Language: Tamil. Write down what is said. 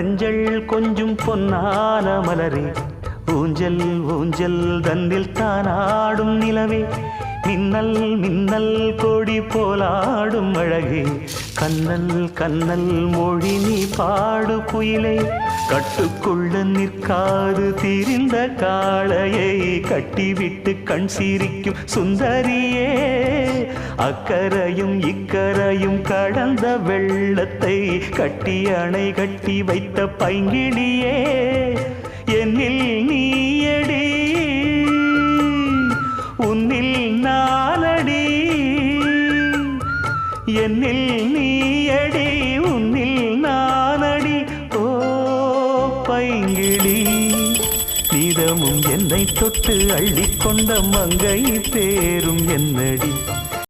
மஞ்சள் கொஞ்சம் பொன்னான மலரே, ஊஞ்சல் ஊஞ்சல் தன்னில் தானாடும் நிலவே, மின்னல் மின்னல் கொடி போலாடும் அழகே, கண்ணல் கண்ணல் மொழி நீ பாடு குயிலே, கட்டுக்குள்ள நிற்காது திரிந்த காளையை கட்டிவிட்டு கண் சிரிக்கும் சுந்தரியே, அக்கரையும் இக்கரையும் கடந்த வெள்ளத்தை கட்டி அணை கட்டி வைத்த பைங்கிளியே, என்னில் நீயடி உன்னில் நானடி, என்னில் நீயடி உன்னில் நானடி. ஓ பைங்கிளி, நீதமும் என்னை தொட்டு அள்ளிக்கொண்ட மங்கை பேரும் என்னடி.